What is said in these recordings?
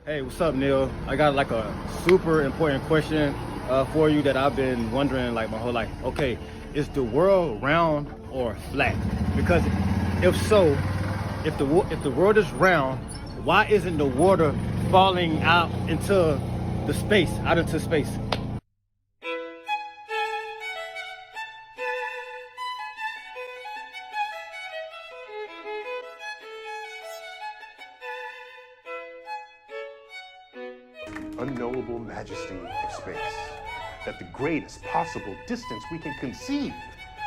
Hey, what's up, Neil? I got like a super important question for you that I've been wondering like my whole life. Okay, is the world round or flat? Because if so, if the world is round, why isn't the water falling out into space? Unknowable majesty of space, at the greatest possible distance we can conceive,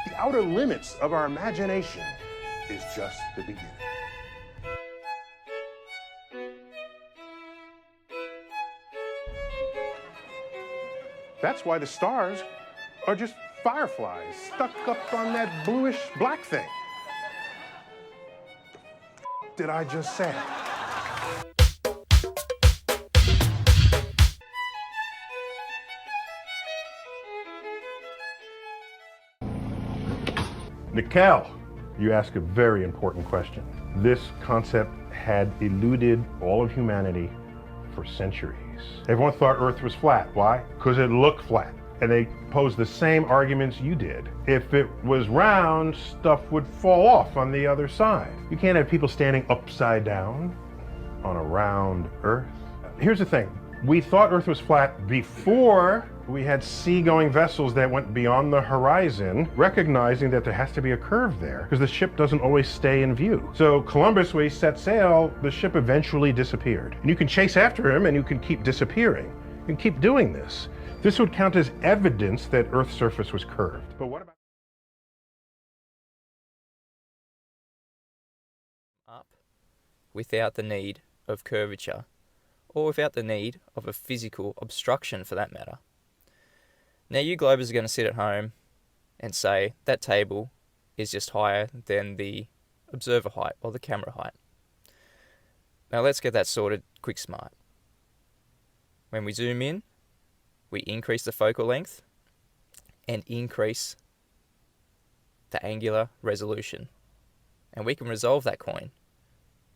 the outer limits of our imagination is just the beginning. That's why the stars are just fireflies stuck up on that bluish black thing. What did I just say? Nickell, you ask a very important question. This concept had eluded all of humanity for centuries. Everyone thought Earth was flat. Why? Because it looked flat. And they posed the same arguments you did. If it was round, stuff would fall off on the other side. You can't have people standing upside down on a round Earth. Here's the thing. We thought Earth was flat before we had sea-going vessels that went beyond the horizon, recognizing that there has to be a curve there, because the ship doesn't always stay in view. So Columbus, when he set sail, the ship eventually disappeared. And you can chase after him and you can keep disappearing. You can keep doing this. This would count as evidence that Earth's surface was curved. But what about up without the need of curvature, or without the need of a physical obstruction for that matter? Now you globers are going to sit at home and say that table is just higher than the observer height or the camera height. Now let's get that sorted quick smart. When we zoom in, we increase the focal length and increase the angular resolution. And we can resolve that coin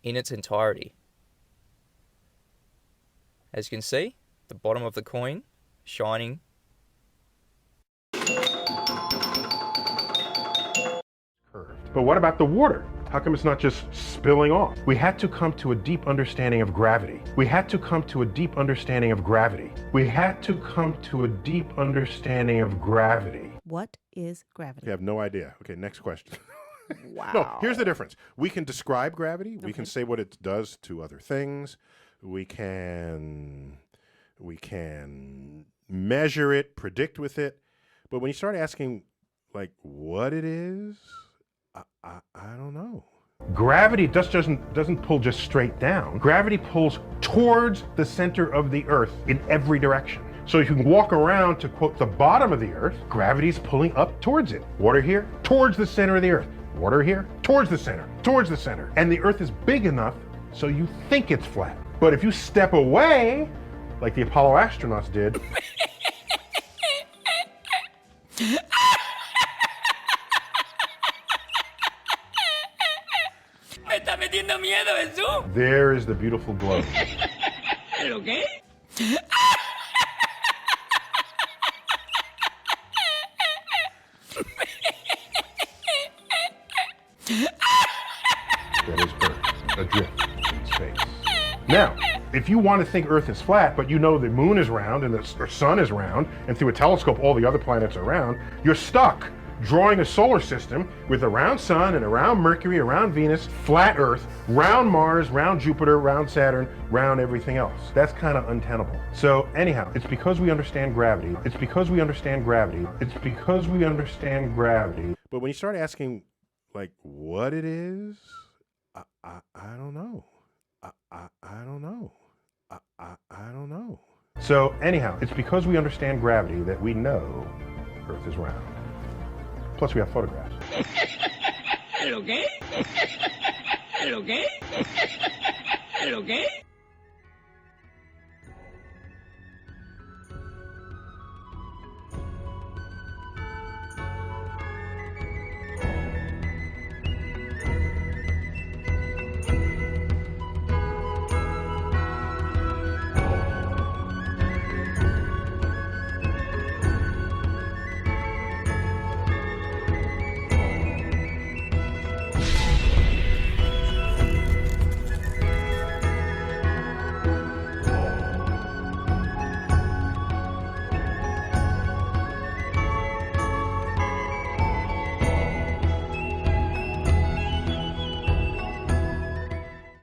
in its entirety. As you can see, the bottom of the coin shining. But what about the water? How come it's not just spilling off? We had to come to a deep understanding of gravity. We had to come to a deep understanding of gravity. We had to come to a deep understanding of gravity. What is gravity? You have no idea. Okay, next question. Wow. No, here's the difference. We can describe gravity. We can say what it does to other things. We can measure it, predict with it. But when you start asking, like, what it is, I don't know. Gravity doesn't pull just straight down. Gravity pulls towards the center of the Earth in every direction. So if you can walk around to, quote, the bottom of the Earth, gravity's pulling up towards it. Water here, towards the center of the Earth. Water here, towards the center, towards the center. And the Earth is big enough so you think it's flat. But if you step away, like the Apollo astronauts did, there is the beautiful globe. Okay. That is Earth, adrift in space. Now, if you want to think Earth is flat, but you know the moon is round and the sun is round, and through a telescope all the other planets are round, you're stuck drawing a solar system with a round sun and a round Mercury, a round Venus, flat Earth, round Mars, round Jupiter, round Saturn, round everything else. That's kind of untenable. So anyhow, it's because we understand gravity. It's because we understand gravity. It's because we understand gravity. But when you start asking, like, what it is, I don't know. I don't know. I don't know. So anyhow, it's because we understand gravity that we know Earth is round. Plus we have photographs. Okay. Okay. Okay.